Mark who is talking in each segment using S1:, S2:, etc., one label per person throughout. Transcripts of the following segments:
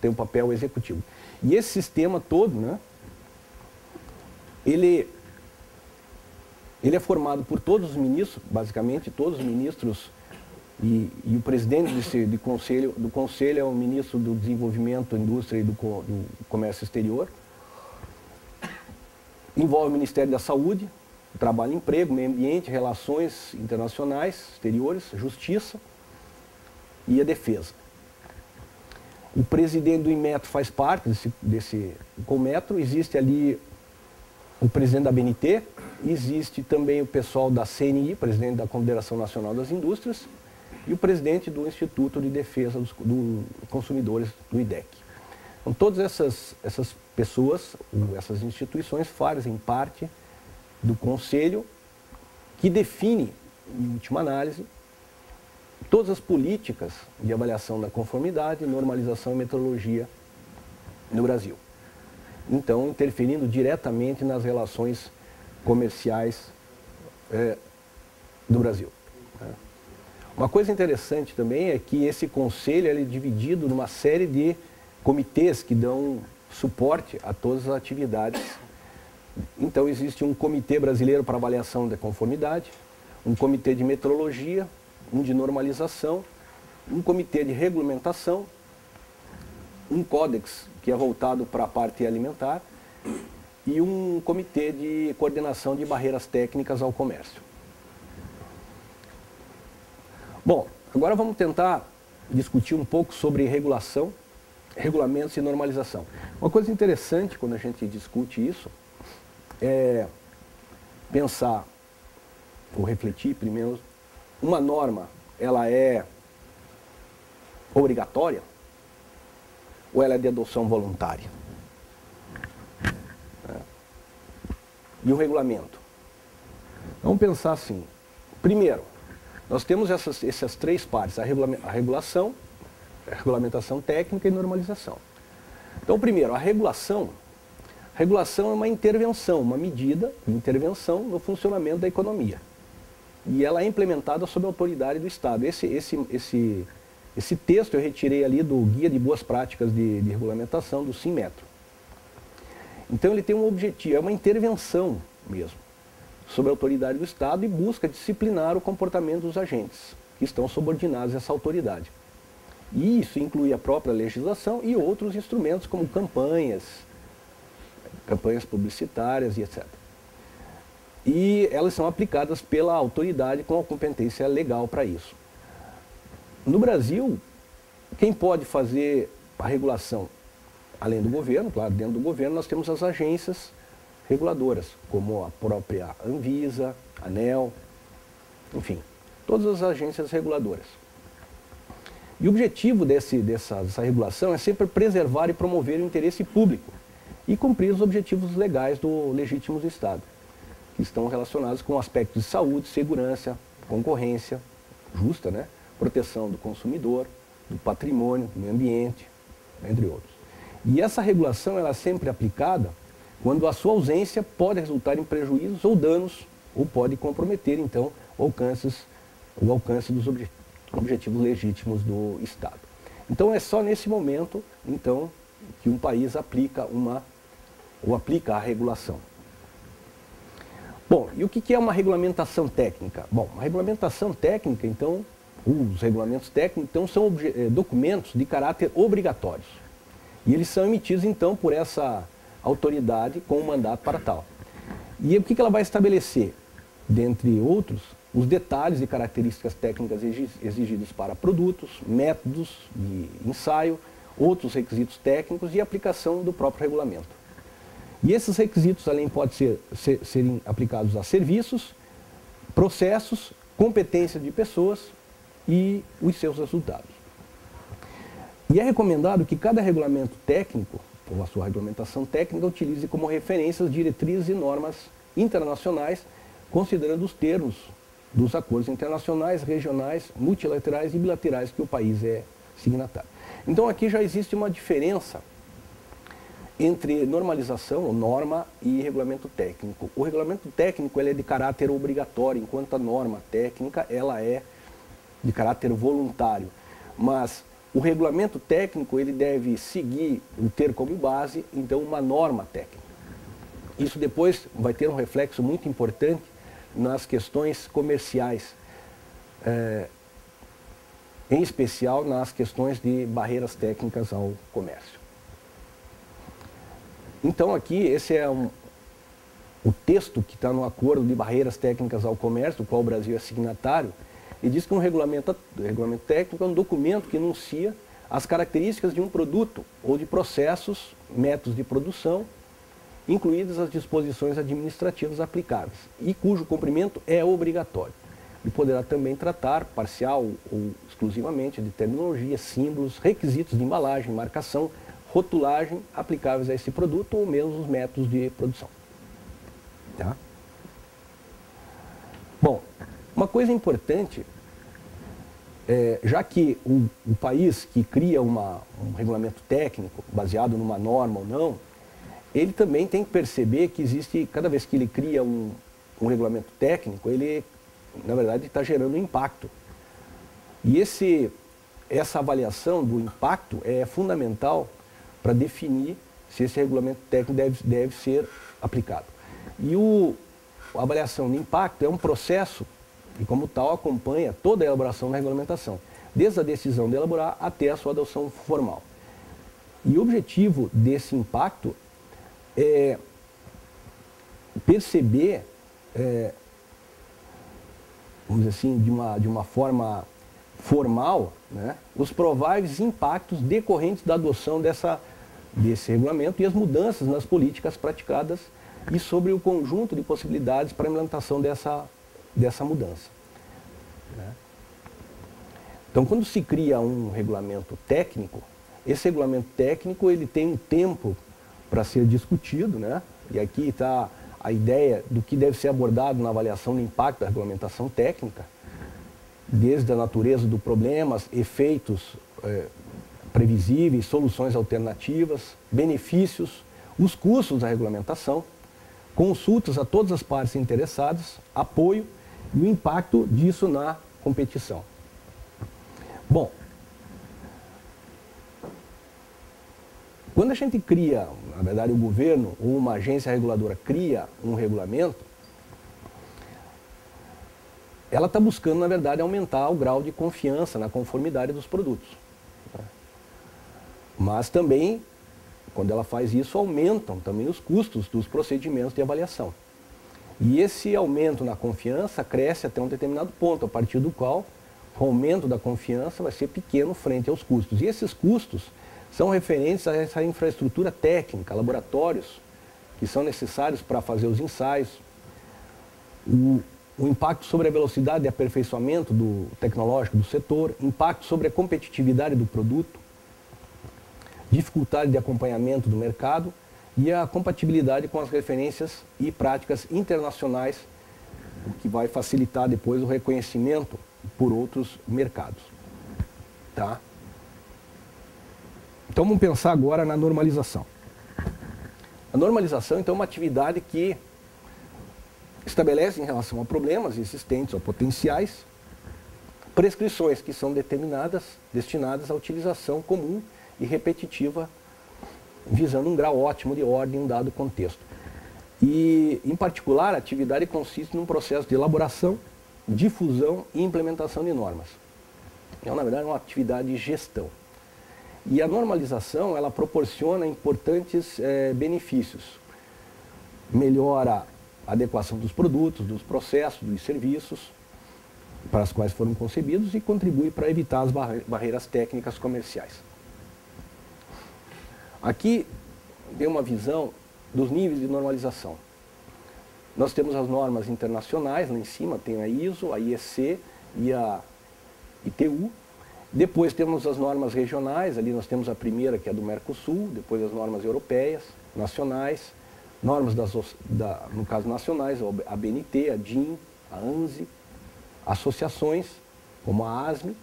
S1: tem um papel executivo. E esse sistema todo, né, ele é formado por todos os ministros, basicamente todos os ministros, e o presidente do conselho é o ministro do Desenvolvimento, Indústria e do Comércio Exterior. Envolve o Ministério da Saúde, Trabalho e Emprego, Meio Ambiente, Relações Internacionais, Exteriores, Justiça e a Defesa. O presidente do Inmetro faz parte desse Inmetro. Existe ali o presidente da BNT, existe também o pessoal da CNI, presidente da Confederação Nacional das Indústrias, e o presidente do Instituto de Defesa dos Consumidores, do IDEC. Então, todas essas pessoas, essas instituições fazem parte do conselho que define, em última análise, todas as políticas de avaliação da conformidade, normalização e metrologia no Brasil. Então, interferindo diretamente nas relações comerciais do Brasil. Uma coisa interessante também é que esse conselho ele é dividido numa série de comitês que dão suporte a todas as atividades. Então, existe um comitê brasileiro para avaliação da conformidade, um comitê de metrologia, um de normalização, um comitê de regulamentação, um códex que é voltado para a parte alimentar e um comitê de coordenação de barreiras técnicas ao comércio. Bom, agora vamos tentar discutir um pouco sobre regulação, regulamentos e normalização. Uma coisa interessante quando a gente discute isso é pensar ou refletir primeiro, uma norma, ela é obrigatória ou ela é de adoção voluntária? E o regulamento? Vamos pensar assim. Primeiro, nós temos essas três partes, a regulação, a regulamentação técnica e normalização. Então, primeiro, a regulação é uma intervenção, uma medida de intervenção no funcionamento da economia. E ela é implementada sob a autoridade do Estado. Esse texto eu retirei ali do Guia de Boas Práticas de Regulamentação do Sinmetro. Então ele tem um objetivo, é uma intervenção mesmo, sob a autoridade do Estado e busca disciplinar o comportamento dos agentes que estão subordinados a essa autoridade. E isso inclui a própria legislação e outros instrumentos como campanhas publicitárias e etc. E elas são aplicadas pela autoridade com a competência legal para isso. No Brasil, quem pode fazer a regulação, além do governo, claro, dentro do governo nós temos as agências reguladoras, como a própria Anvisa, ANEEL, enfim, todas as agências reguladoras. E o objetivo dessa regulação é sempre preservar e promover o interesse público e cumprir os objetivos legais do legítimos do Estado, que estão relacionados com aspectos de saúde, segurança, concorrência justa, né? Proteção do consumidor, do patrimônio, do meio ambiente, entre outros. E essa regulação ela é sempre aplicada quando a sua ausência pode resultar em prejuízos ou danos, ou pode comprometer, então, o alcance dos objetivos legítimos do Estado. Então, é só nesse momento, então, que um país aplica a regulação. Bom, e o que é uma regulamentação técnica? Bom, uma regulamentação técnica, então, os regulamentos técnicos, então, são documentos de caráter obrigatórios. E eles são emitidos, então, por essa autoridade com um mandato para tal. E o que ela vai estabelecer? Dentre outros, os detalhes e características técnicas exigidas para produtos, métodos de ensaio, outros requisitos técnicos e aplicação do próprio regulamento. E esses requisitos, além, podem serem aplicados a serviços, processos, competência de pessoas e os seus resultados. E é recomendado que cada regulamento técnico, ou a sua regulamentação técnica, utilize como referências diretrizes e normas internacionais, considerando os termos dos acordos internacionais, regionais, multilaterais e bilaterais que o país é signatário. Então aqui já existe uma diferença entre normalização, ou norma, e regulamento técnico. O regulamento técnico ele é de caráter obrigatório, enquanto a norma técnica ela é de caráter voluntário. Mas o regulamento técnico ele deve seguir, ter como base, então, uma norma técnica. Isso depois vai ter um reflexo muito importante nas questões comerciais, em especial nas questões de barreiras técnicas ao comércio. Então aqui, esse é o texto que está no Acordo de Barreiras Técnicas ao Comércio, do qual o Brasil é signatário, e diz que um regulamento técnico é um documento que enuncia as características de um produto ou de processos, métodos de produção, incluídas as disposições administrativas aplicáveis, e cujo cumprimento é obrigatório. E poderá também tratar, parcial ou exclusivamente, de terminologia, símbolos, requisitos de embalagem, marcação, rotulagem aplicáveis a esse produto ou mesmo os métodos de produção. Tá? Bom, uma coisa importante, já que o país que cria um regulamento técnico, baseado numa norma ou não, ele também tem que perceber que existe, cada vez que ele cria um regulamento técnico, ele, na verdade, está gerando impacto. E essa avaliação do impacto é fundamental para definir se esse regulamento técnico deve ser aplicado. E a avaliação de impacto é um processo e, como tal, acompanha toda a elaboração da regulamentação, desde a decisão de elaborar até a sua adoção formal. E o objetivo desse impacto é perceber, vamos dizer assim, de uma forma formal, né, os prováveis impactos decorrentes da adoção desse regulamento e as mudanças nas políticas praticadas e sobre o conjunto de possibilidades para a implantação dessa mudança. Né? Então, quando se cria um regulamento técnico, esse regulamento técnico ele tem um tempo para ser discutido, né? E aqui está a ideia do que deve ser abordado na avaliação do impacto da regulamentação técnica, desde a natureza do problema, efeitos previsíveis, soluções alternativas, benefícios, os custos da regulamentação, consultas a todas as partes interessadas, apoio e o impacto disso na competição. Bom, quando a gente cria, na verdade o governo ou uma agência reguladora cria um regulamento, ela está buscando, na verdade, aumentar o grau de confiança na conformidade dos produtos. Mas também, quando ela faz isso, aumentam também os custos dos procedimentos de avaliação. E esse aumento na confiança cresce até um determinado ponto, a partir do qual o aumento da confiança vai ser pequeno frente aos custos. E esses custos são referentes a essa infraestrutura técnica, laboratórios que são necessários para fazer os ensaios, o impacto sobre a velocidade de aperfeiçoamento tecnológico do setor, impacto sobre a competitividade do produto, dificuldade de acompanhamento do mercado e a compatibilidade com as referências e práticas internacionais, o que vai facilitar depois o reconhecimento por outros mercados. Tá? Então vamos pensar agora na normalização. A normalização, então, é uma atividade que estabelece em relação a problemas existentes ou potenciais, prescrições que são destinadas à utilização comum e repetitiva, visando um grau ótimo de ordem em um dado contexto. E, em particular, a atividade consiste num processo de elaboração, difusão e implementação de normas. É, na verdade, uma atividade de gestão. E a normalização, ela proporciona importantes benefícios. Melhora a adequação dos produtos, dos processos, dos serviços para os quais foram concebidos e contribui para evitar as barreiras técnicas comerciais. Aqui tem uma visão dos níveis de normalização. Nós temos as normas internacionais, lá em cima tem a ISO, a IEC e a ITU. Depois temos as normas regionais, ali nós temos a primeira, que é do Mercosul, depois as normas europeias, nacionais, normas no caso nacionais, a ABNT, a DIN, a ANSI, associações, como a ASME,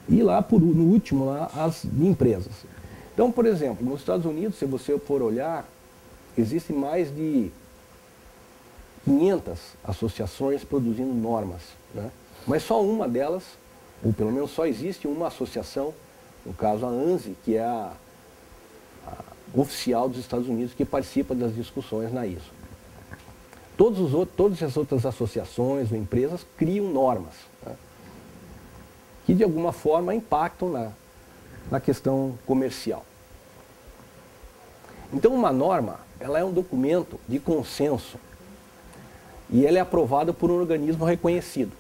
S1: e lá, no último, lá, as empresas. Então, por exemplo, nos Estados Unidos, se você for olhar, existem mais de 500 associações produzindo normas, né? Mas só uma delas, ou pelo menos só existe uma associação no caso a ANSI, que é a oficial dos Estados Unidos que participa das discussões na ISO. Todas as outras associações ou empresas criam normas, né, que de alguma forma impactam na questão comercial. Então uma norma, ela é um documento de consenso e ela é aprovada por um organismo reconhecido,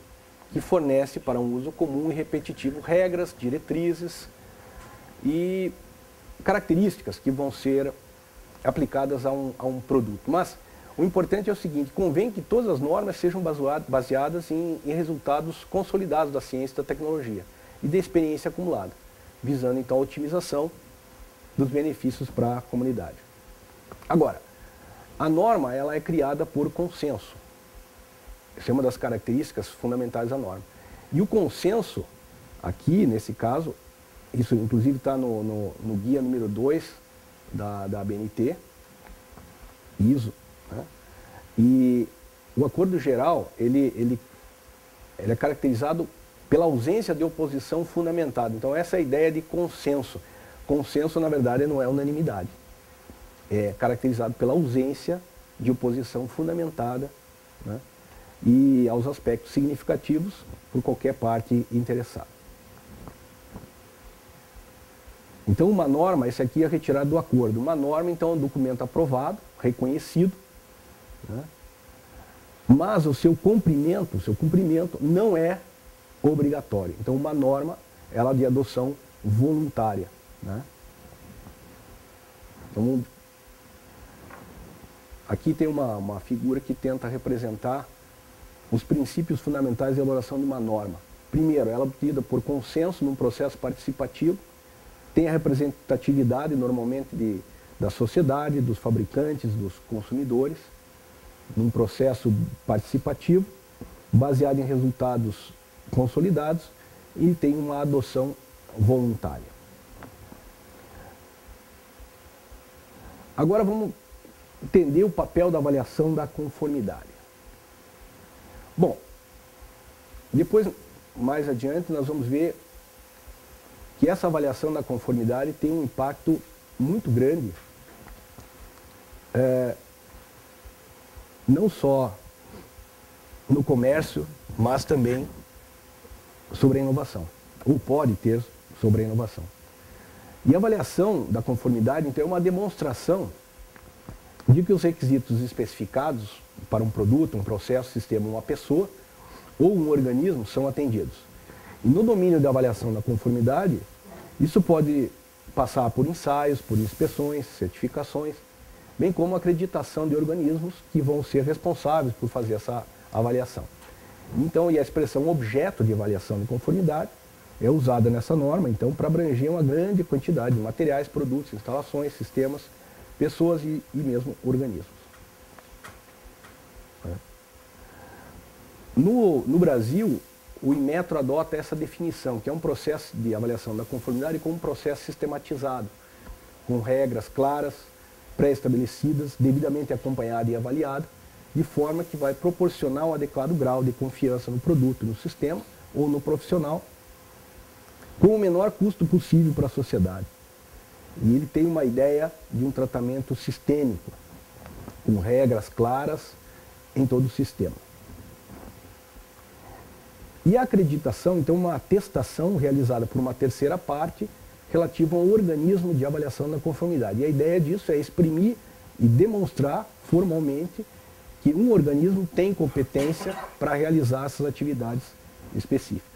S1: que fornece para um uso comum e repetitivo regras, diretrizes e características que vão ser aplicadas a um produto. Mas o importante é o seguinte, convém que todas as normas sejam baseadas em resultados consolidados da ciência e da tecnologia e da experiência acumulada, visando então a otimização dos benefícios para a comunidade. Agora, a norma ela é criada por consenso. Essa é uma das características fundamentais da norma. E o consenso, aqui nesse caso, isso inclusive está no guia número 2 da ABNT, ISO, né? E o acordo geral, ele é caracterizado pela ausência de oposição fundamentada. Então essa é a ideia de consenso. Consenso, na verdade, não é unanimidade. É caracterizado pela ausência de oposição fundamentada, né, e aos aspectos significativos por qualquer parte interessada. Então uma norma, esse aqui é retirado do acordo. Uma norma, então, é um documento aprovado, reconhecido, né, mas o seu cumprimento não é obrigatório. Então uma norma, ela é de adoção voluntária, né? Então, aqui tem uma figura que tenta representar os princípios fundamentais de elaboração de uma norma. Primeiro, ela é obtida por consenso num processo participativo, tem a representatividade normalmente da sociedade, dos fabricantes, dos consumidores, num processo participativo, baseado em resultados consolidados e tem uma adoção voluntária. Agora vamos entender o papel da avaliação da conformidade. Bom, depois, mais adiante, nós vamos ver que essa avaliação da conformidade tem um impacto muito grande, não só no comércio, mas também sobre a inovação, ou pode ter sobre a inovação. E a avaliação da conformidade, então, é uma demonstração de que os requisitos especificados para um produto, um processo, sistema, uma pessoa ou um organismo são atendidos. E no domínio da avaliação da conformidade, isso pode passar por ensaios, por inspeções, certificações, bem como acreditação de organismos que vão ser responsáveis por fazer essa avaliação. Então, e a expressão objeto de avaliação de conformidade é usada nessa norma, então, para abranger uma grande quantidade de materiais, produtos, instalações, sistemas, pessoas e mesmo organismos. No Brasil, o Inmetro adota essa definição, que é um processo de avaliação da conformidade como um processo sistematizado, com regras claras, pré-estabelecidas, devidamente acompanhada e avaliada, de forma que vai proporcionar um adequado grau de confiança no produto, no sistema ou no profissional, com o menor custo possível para a sociedade. E ele tem uma ideia de um tratamento sistêmico, com regras claras em todo o sistema. E a acreditação, então, uma atestação realizada por uma terceira parte relativa ao organismo de avaliação da conformidade. E a ideia disso é exprimir e demonstrar formalmente que um organismo tem competência para realizar essas atividades específicas.